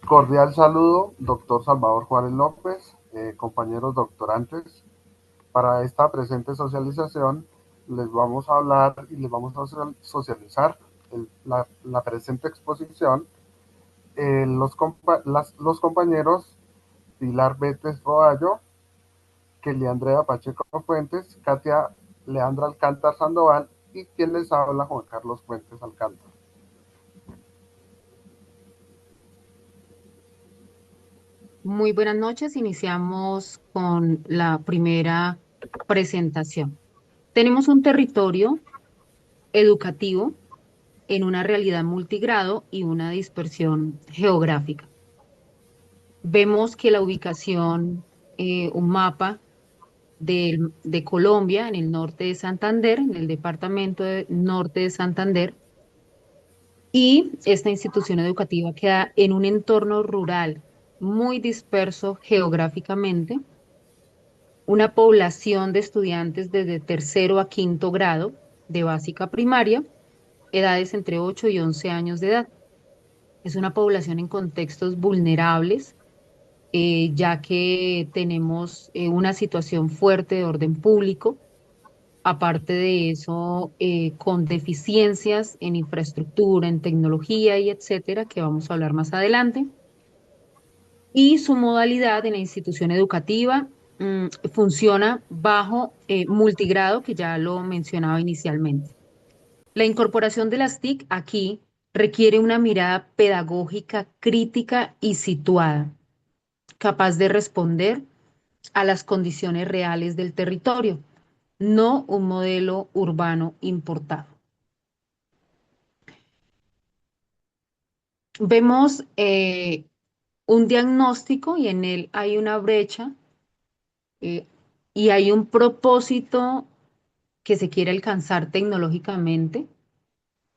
Cordial saludo, doctor Salvador Juárez López, compañeros doctorantes. Para esta presente socialización les vamos a hablar y les vamos a socializar la presente exposición. Los compañeros Pilar Betes Roallo, Kelly Andrea Pacheco Fuentes, Katia Leandra Alcántar Sandoval y quien les habla Juan Carlos Fuentes Alcántar. Muy buenas noches. Iniciamos con la primera presentación. Tenemos un territorio educativo en una realidad multigrado y una dispersión geográfica. Vemos que la ubicación, un mapa de Colombia en el norte de Santander, en el departamento norte de Santander, y esta institución educativa queda en un entorno rural muy disperso geográficamente, una población de estudiantes desde tercero a quinto grado de básica primaria, edades entre 8 y 11 años de edad. Es una población en contextos vulnerables, ya que tenemos una situación fuerte de orden público, aparte de eso, con deficiencias en infraestructura, en tecnología y etcétera, que vamos a hablar más adelante. Y su modalidad en la institución educativa funciona bajo multigrado, que ya lo mencionaba inicialmente. La incorporación de las TIC aquí requiere una mirada pedagógica crítica y situada, capaz de responder a las condiciones reales del territorio, no un modelo urbano importado. Vemos un diagnóstico y en él hay una brecha eh, y hay un propósito que se quiere alcanzar tecnológicamente,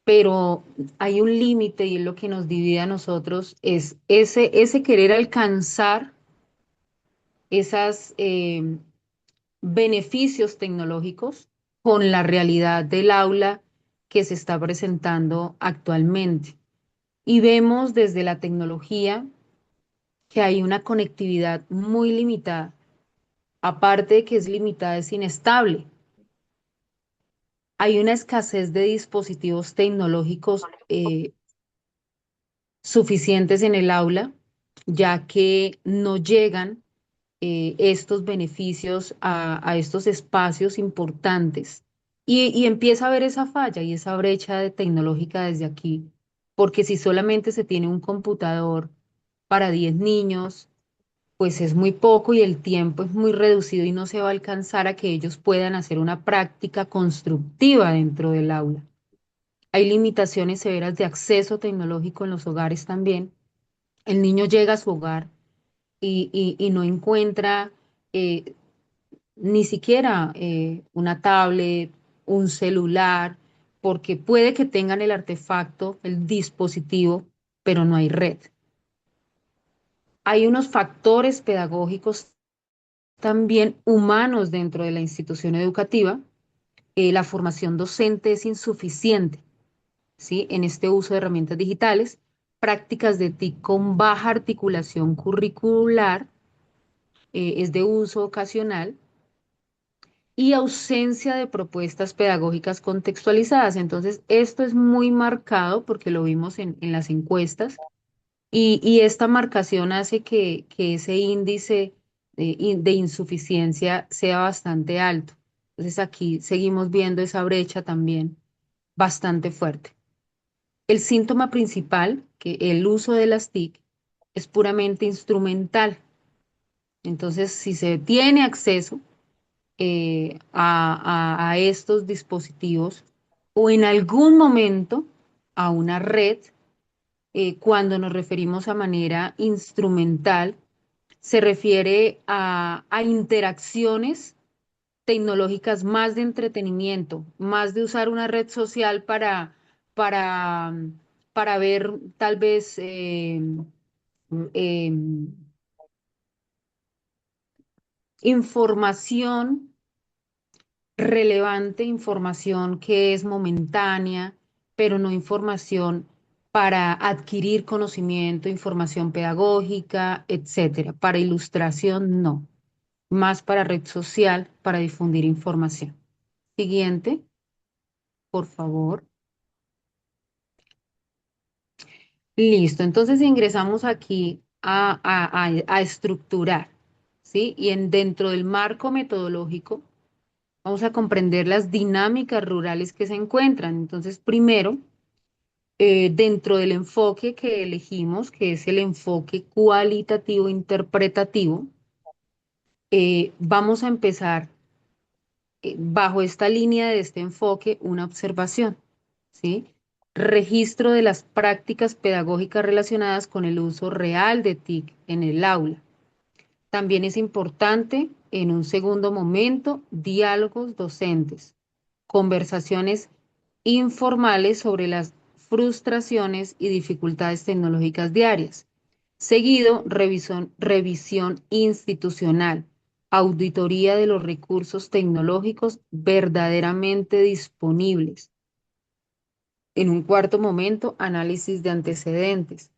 pero hay un límite y es lo que nos divide a nosotros, es ese querer alcanzar esos beneficios tecnológicos con la realidad del aula que se está presentando actualmente. Y vemos desde la tecnología que hay una conectividad muy limitada. Aparte de que es limitada, es inestable. Hay una escasez de dispositivos tecnológicos suficientes en el aula, ya que no llegan estos beneficios a estos espacios importantes. Y empieza a haber esa falla y esa brecha tecnológica desde aquí, porque si solamente se tiene un computador para 10 niños, pues es muy poco y el tiempo es muy reducido y no se va a alcanzar a que ellos puedan hacer una práctica constructiva dentro del aula. Hay limitaciones severas de acceso tecnológico en los hogares también. El niño llega a su hogar y no encuentra eh, ni siquiera una tablet, un celular, porque puede que tengan el artefacto, el dispositivo, pero no hay red. Hay unos factores pedagógicos también humanos dentro de la institución educativa. La formación docente es insuficiente, ¿sí? En este uso de herramientas digitales, prácticas de TIC con baja articulación curricular, es de uso ocasional y ausencia de propuestas pedagógicas contextualizadas. Entonces, esto es muy marcado porque lo vimos en las encuestas y esta marcación hace que ese índice de insuficiencia sea bastante alto. Entonces, aquí seguimos viendo esa brecha también bastante fuerte. El síntoma principal, que el uso de las TIC, es puramente instrumental. Entonces, si se tiene acceso a estos dispositivos o en algún momento a una red, cuando nos referimos a manera instrumental, se refiere a interacciones tecnológicas más de entretenimiento, más de usar una red social para, para ver tal vez em, información relevante, información que es momentánea, pero no información para adquirir conocimiento, información pedagógica, etcétera. Para ilustración, no. Más para red social, para difundir información. Siguiente, por favor. Listo, entonces ingresamos aquí a estructurar, ¿sí? Y dentro del marco metodológico vamos a comprender las dinámicas rurales que se encuentran. Entonces, primero, dentro del enfoque que elegimos, que es el enfoque cualitativo interpretativo, vamos a empezar bajo esta línea de este enfoque una observación, ¿sí? Registro de las prácticas pedagógicas relacionadas con el uso real de TIC en el aula. También es importante, en un segundo momento, diálogos docentes, conversaciones informales sobre las frustraciones y dificultades tecnológicas diarias. Seguido, revisión institucional, auditoría de los recursos tecnológicos verdaderamente disponibles. En un cuarto momento, análisis de antecedentes,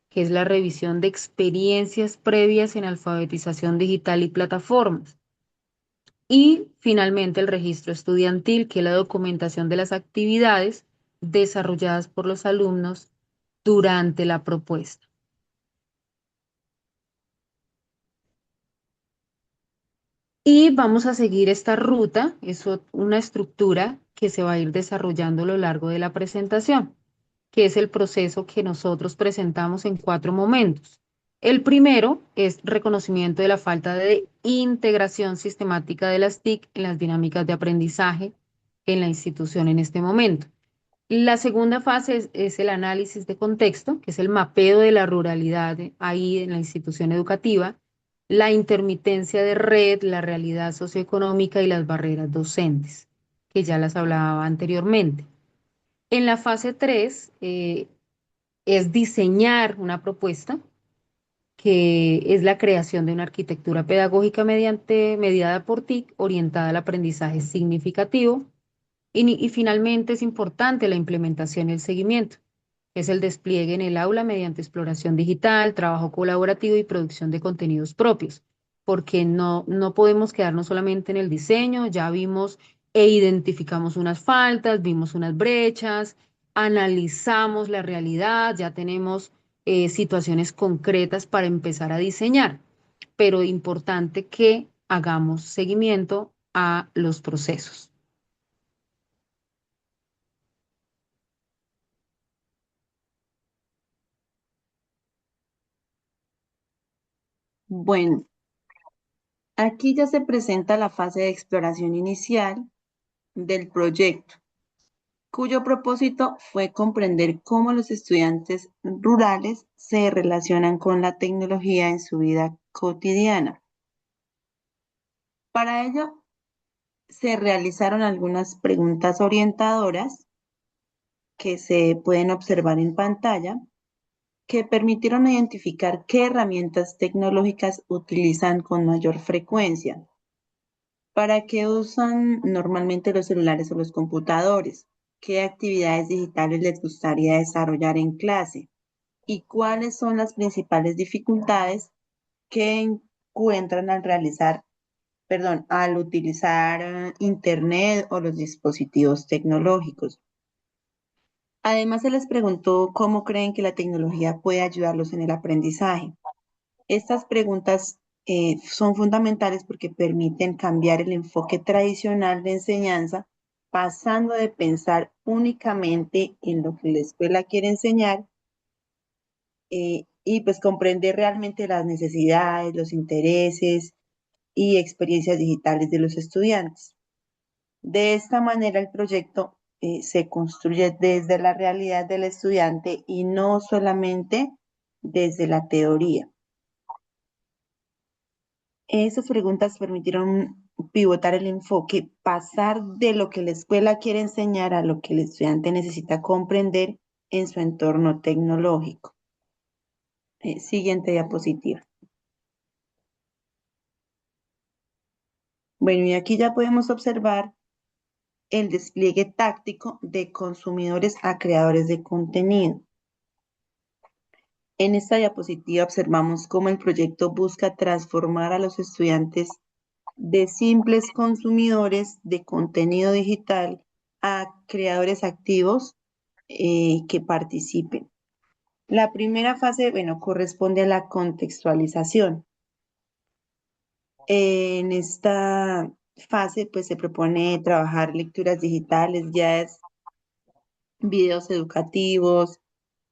que es la revisión de experiencias previas en alfabetización digital y plataformas. Y finalmente el registro estudiantil, que es la documentación de las actividades desarrolladas por los alumnos durante la propuesta. Y vamos a seguir esta ruta, es una estructura que se va a ir desarrollando a lo largo de la presentación, que es el proceso que nosotros presentamos en 4 momentos. El primero es reconocimiento de la falta de integración sistemática de las TIC en las dinámicas de aprendizaje en la institución en este momento. La segunda fase es el análisis de contexto, que es el mapeo de la ruralidad ahí en la institución educativa, la intermitencia de red, la realidad socioeconómica y las barreras docentes, que ya las hablaba anteriormente. En la fase 3 es diseñar una propuesta, que es la creación de una arquitectura pedagógica mediada por TIC orientada al aprendizaje significativo. Y finalmente es importante la implementación y el seguimiento, que es el despliegue en el aula mediante exploración digital, trabajo colaborativo y producción de contenidos propios, porque no podemos quedarnos solamente en el diseño, ya vimos e identificamos unas faltas, vimos unas brechas, analizamos la realidad, ya tenemos situaciones concretas para empezar a diseñar, pero importante que hagamos seguimiento a los procesos. Bueno, aquí ya se presenta la fase de exploración inicial del proyecto, cuyo propósito fue comprender cómo los estudiantes rurales se relacionan con la tecnología en su vida cotidiana. Para ello, se realizaron algunas preguntas orientadoras que se pueden observar en pantalla, que permitieron identificar qué herramientas tecnológicas utilizan con mayor frecuencia. ¿Para qué usan normalmente los celulares o los computadores? ¿Qué actividades digitales les gustaría desarrollar en clase? ¿Y cuáles son las principales dificultades que encuentran al al utilizar Internet o los dispositivos tecnológicos? Además, se les preguntó cómo creen que la tecnología puede ayudarlos en el aprendizaje. Estas preguntas son fundamentales porque permiten cambiar el enfoque tradicional de enseñanza, pasando de pensar únicamente en lo que la escuela quiere enseñar y pues comprender realmente las necesidades, los intereses y experiencias digitales de los estudiantes. De esta manera, el proyecto se construye desde la realidad del estudiante y no solamente desde la teoría. Esas preguntas permitieron pivotar el enfoque, pasar de lo que la escuela quiere enseñar a lo que el estudiante necesita comprender en su entorno tecnológico. Siguiente diapositiva. Bueno, y aquí ya podemos observar el despliegue táctico de consumidores a creadores de contenido. En esta diapositiva observamos cómo el proyecto busca transformar a los estudiantes de simples consumidores de contenido digital a creadores activos que participen. La primera fase, bueno, corresponde a la contextualización. En esta fase, pues se propone trabajar lecturas digitales, videos educativos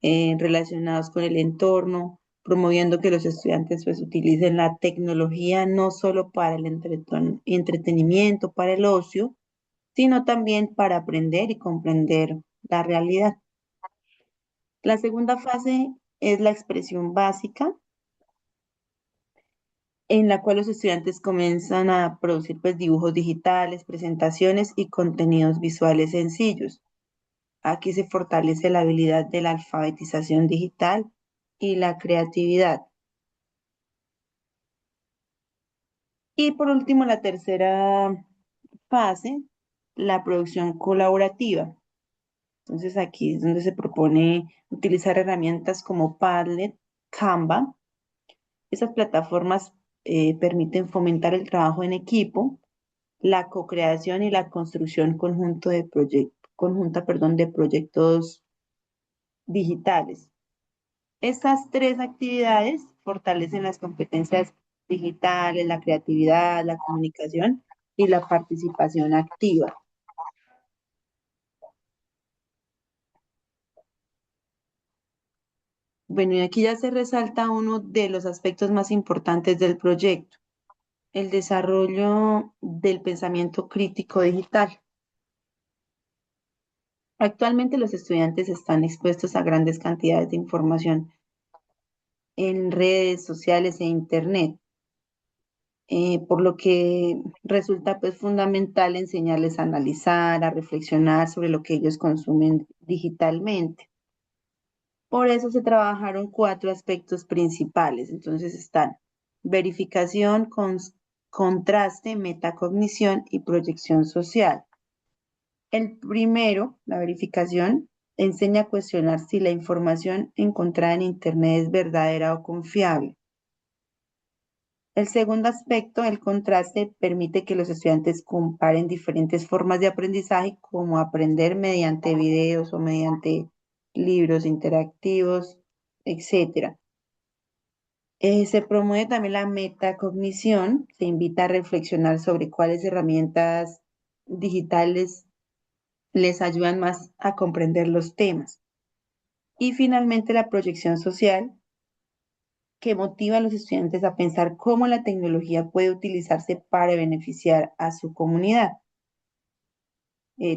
relacionados con el entorno, promoviendo que los estudiantes pues utilicen la tecnología no solo para el entretenimiento, para el ocio, sino también para aprender y comprender la realidad. La segunda fase es la expresión básica, en la cual los estudiantes comienzan a producir pues, dibujos digitales, presentaciones y contenidos visuales sencillos. Aquí se fortalece la habilidad de la alfabetización digital y la creatividad. Y por último, la tercera fase, la producción colaborativa. Entonces aquí es donde se propone utilizar herramientas como Padlet, Canva. Esas plataformas permiten fomentar el trabajo en equipo, la co-creación y la construcción conjunta, de proyectos digitales. Estas tres actividades fortalecen las competencias digitales, la creatividad, la comunicación y la participación activa. Bueno, y aquí ya se resalta uno de los aspectos más importantes del proyecto, el desarrollo del pensamiento crítico digital. Actualmente los estudiantes están expuestos a grandes cantidades de información en redes sociales e internet, por lo que resulta pues fundamental enseñarles a analizar, a reflexionar sobre lo que ellos consumen digitalmente. Por eso se trabajaron cuatro aspectos principales. Entonces están verificación, contraste, metacognición y proyección social. El primero, la verificación, enseña a cuestionar si la información encontrada en Internet es verdadera o confiable. El segundo aspecto, el contraste, permite que los estudiantes comparen diferentes formas de aprendizaje, como aprender mediante videos o mediante libros interactivos, etc. Se promueve también la metacognición, se invita a reflexionar sobre cuáles herramientas digitales les ayudan más a comprender los temas. Y finalmente la proyección social, que motiva a los estudiantes a pensar cómo la tecnología puede utilizarse para beneficiar a su comunidad,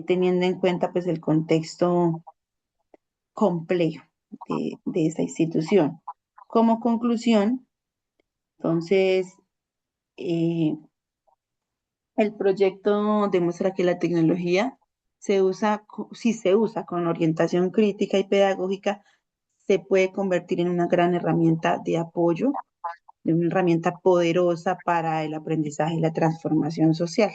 teniendo en cuenta pues el contexto complejo de esta institución. Como conclusión, entonces, el proyecto demuestra que la tecnología si se usa con orientación crítica y pedagógica, se puede convertir en una gran herramienta de apoyo, de una herramienta poderosa para el aprendizaje y la transformación social.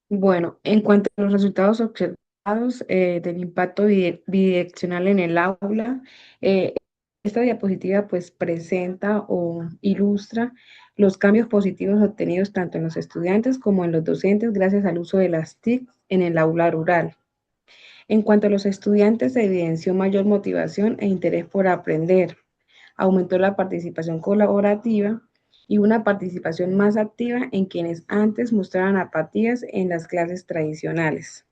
Bueno, en cuanto a los resultados observados del impacto bidireccional en el aula, eh, esta diapositiva pues presenta o ilustra los cambios positivos obtenidos tanto en los estudiantes como en los docentes gracias al uso de las TIC en el aula rural. En cuanto a los estudiantes, se evidenció mayor motivación e interés por aprender. Aumentó la participación colaborativa y una participación más activa en quienes antes mostraban apatías en las clases tradicionales.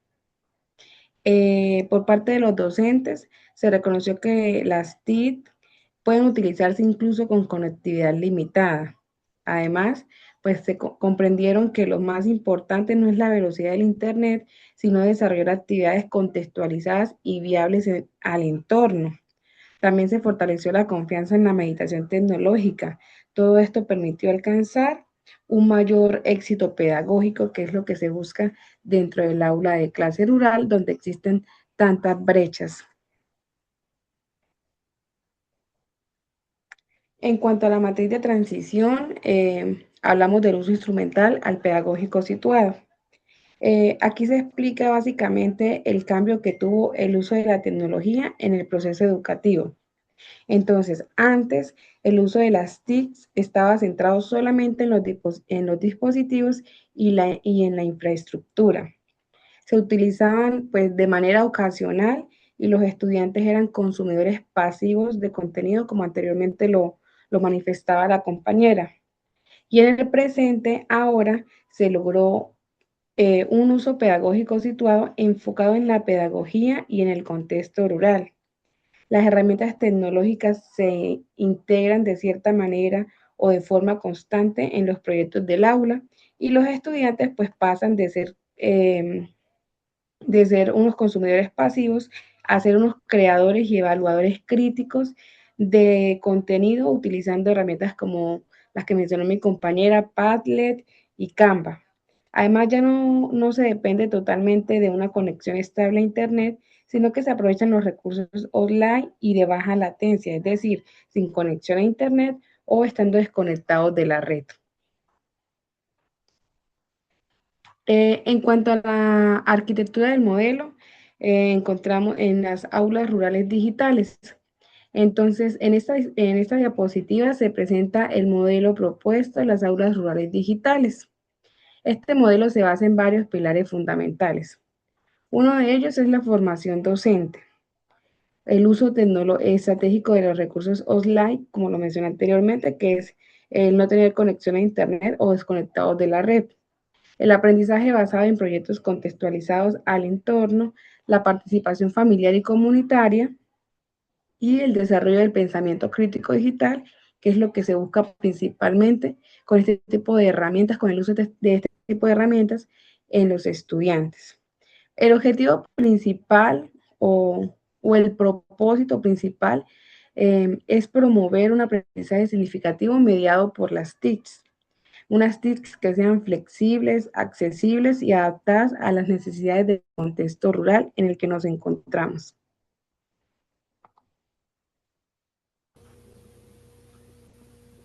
Por parte de los docentes, se reconoció que las TIC pueden utilizarse incluso con conectividad limitada. Además, pues se comprendieron que lo más importante no es la velocidad del Internet, sino desarrollar actividades contextualizadas y viables al entorno. También se fortaleció la confianza en la meditación tecnológica. Todo esto permitió alcanzar un mayor éxito pedagógico, que es lo que se busca dentro del aula de clase rural, donde existen tantas brechas. En cuanto a la matriz de transición, hablamos del uso instrumental al pedagógico situado. Aquí se explica básicamente el cambio que tuvo el uso de la tecnología en el proceso educativo. Entonces, antes el uso de las TICs estaba centrado solamente en los dispositivos y en la infraestructura. Se utilizaban pues de manera ocasional y los estudiantes eran consumidores pasivos de contenido, como anteriormente lo manifestaba la compañera. Y en el presente, ahora se logró un uso pedagógico situado enfocado en la pedagogía y en el contexto rural. Las herramientas tecnológicas se integran de cierta manera o de forma constante en los proyectos del aula y los estudiantes pues pasan de ser unos consumidores pasivos a ser unos creadores y evaluadores críticos de contenido utilizando herramientas como las que mencionó mi compañera, Padlet y Canva. Además, ya no se depende totalmente de una conexión estable a Internet, sino que se aprovechan los recursos online y de baja latencia, es decir, sin conexión a Internet o estando desconectados de la red. En cuanto a la arquitectura del modelo, encontramos en las aulas rurales digitales. Entonces, en esta diapositiva se presenta el modelo propuesto de las aulas rurales digitales. Este modelo se basa en varios pilares fundamentales. Uno de ellos es la formación docente, el uso estratégico de los recursos offline, como lo mencioné anteriormente, que es el no tener conexión a Internet o desconectados de la red. El aprendizaje basado en proyectos contextualizados al entorno, la participación familiar y comunitaria y el desarrollo del pensamiento crítico digital, que es lo que se busca principalmente con este tipo de herramientas, con el uso de este tipo de herramientas en los estudiantes. El objetivo principal o el propósito principal es promover un aprendizaje significativo mediado por las TICs, unas TICs que sean flexibles, accesibles y adaptadas a las necesidades del contexto rural en el que nos encontramos.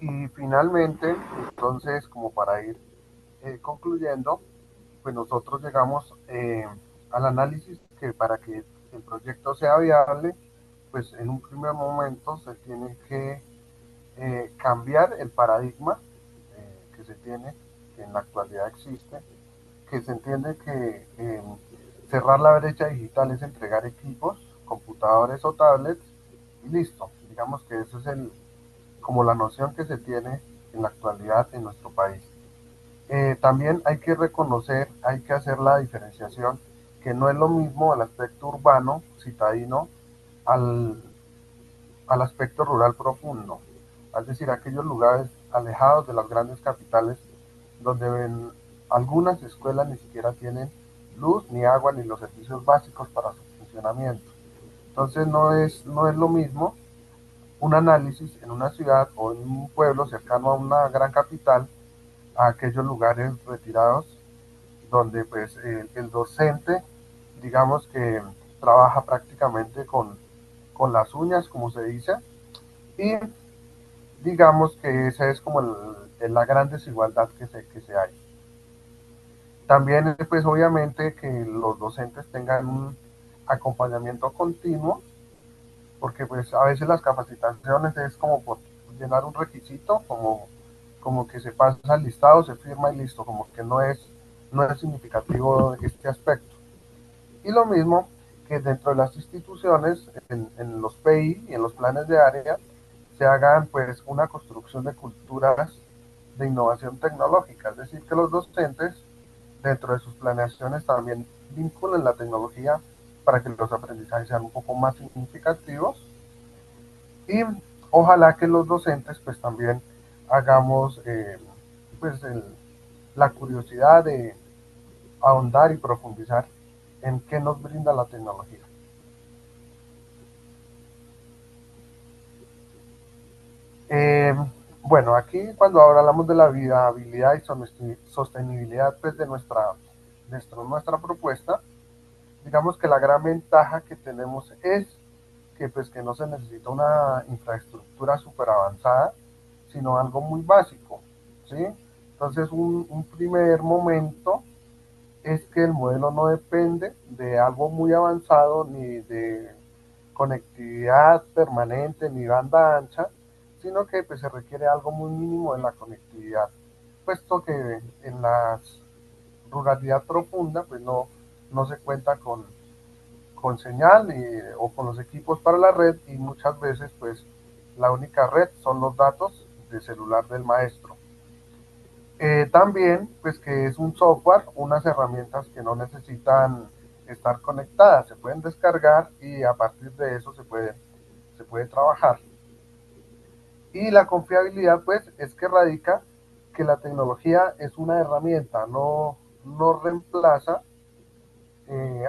Y finalmente, entonces, como para ir concluyendo, pues nosotros llegamos al análisis que para que el proyecto sea viable, pues en un primer momento se tiene que cambiar el paradigma que se tiene, que en la actualidad existe, que se entiende que cerrar la brecha digital es entregar equipos, computadores o tablets y listo. Digamos que eso es como la noción que se tiene en la actualidad en nuestro país. También hay que reconocer, hay que hacer la diferenciación, que no es lo mismo el aspecto urbano, citadino, al, al aspecto rural profundo, es decir, aquellos lugares alejados de las grandes capitales donde algunas escuelas ni siquiera tienen luz, ni agua, ni los servicios básicos para su funcionamiento. Entonces no es lo mismo un análisis en una ciudad o en un pueblo cercano a una gran capital a aquellos lugares retirados donde pues el docente digamos que trabaja prácticamente con las uñas como se dice y digamos que esa es como la gran desigualdad que se hay. También pues obviamente que los docentes tengan un acompañamiento continuo porque pues a veces las capacitaciones es como por llenar un requisito, como que se pasa al listado, se firma y listo, como que no es significativo este aspecto. Y lo mismo que dentro de las instituciones, en los PI y en los planes de área, se hagan pues una construcción de culturas de innovación tecnológica, es decir, que los docentes dentro de sus planeaciones también vinculen la tecnología para que los aprendizajes sean un poco más significativos y ojalá que los docentes pues también hagamos pues la curiosidad de ahondar y profundizar en qué nos brinda la tecnología. Eh, bueno, aquí cuando hablamos de la viabilidad y sostenibilidad pues, de nuestra propuesta, digamos que la gran ventaja que tenemos es que, pues, que no se necesita una infraestructura súper avanzada, sino algo muy básico, ¿sí? Entonces, un primer momento es que el modelo no depende de algo muy avanzado ni de conectividad permanente ni banda ancha, sino que pues, se requiere algo muy mínimo en la conectividad, puesto que en la ruralidad profunda pues no se cuenta con señal o con los equipos para la red, y muchas veces pues la única red son los datos de celular del maestro. También, pues que es un software, unas herramientas que no necesitan estar conectadas, se pueden descargar y a partir de eso se puede trabajar. Y la confiabilidad, pues, es que radica que la tecnología es una herramienta, no reemplaza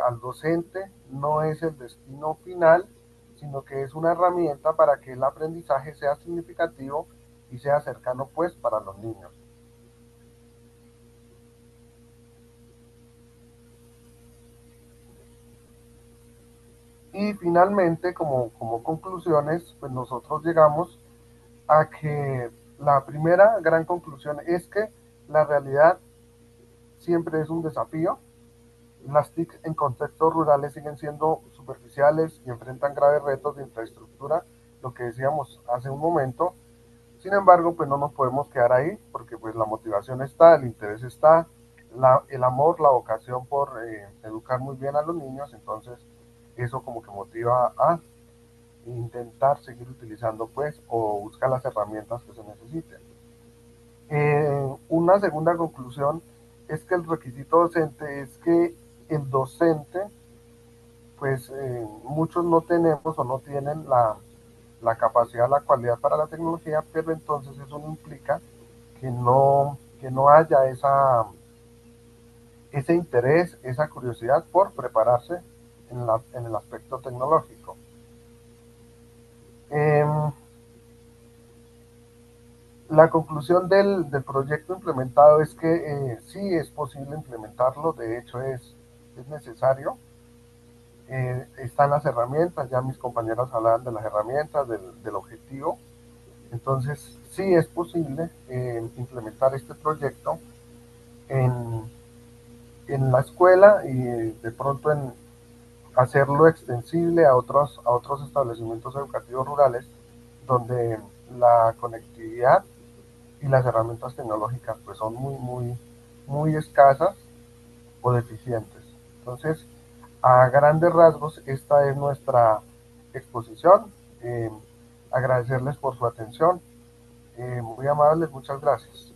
al docente, no es el destino final, sino que es una herramienta para que el aprendizaje sea significativo y sea cercano, pues, para los niños. Y finalmente, como conclusiones, pues nosotros llegamos a que la primera gran conclusión es que la realidad siempre es un desafío. Las TIC en contextos rurales siguen siendo superficiales y enfrentan graves retos de infraestructura, lo que decíamos hace un momento. Sin embargo, pues no nos podemos quedar ahí, porque pues la motivación está, el interés está, el amor, la vocación por educar muy bien a los niños, entonces eso como que motiva a intentar seguir utilizando pues o buscar las herramientas que se necesiten. Una segunda conclusión es que el requisito docente es que el docente, pues muchos no tenemos o no tienen la capacidad, la cualidad para la tecnología, pero entonces eso no implica que no haya ese interés, esa curiosidad por prepararse en el aspecto tecnológico. La conclusión del proyecto implementado es que sí es posible implementarlo, de hecho es necesario. Están las herramientas, ya mis compañeras hablaban de las herramientas, del objetivo. Entonces, sí es posible implementar este proyecto en, en la escuela y de pronto en hacerlo extensible a otros establecimientos educativos rurales donde la conectividad y las herramientas tecnológicas pues son muy escasas o deficientes. Entonces, a grandes rasgos, esta es nuestra exposición. Agradecerles por su atención. Muy amables, muchas gracias.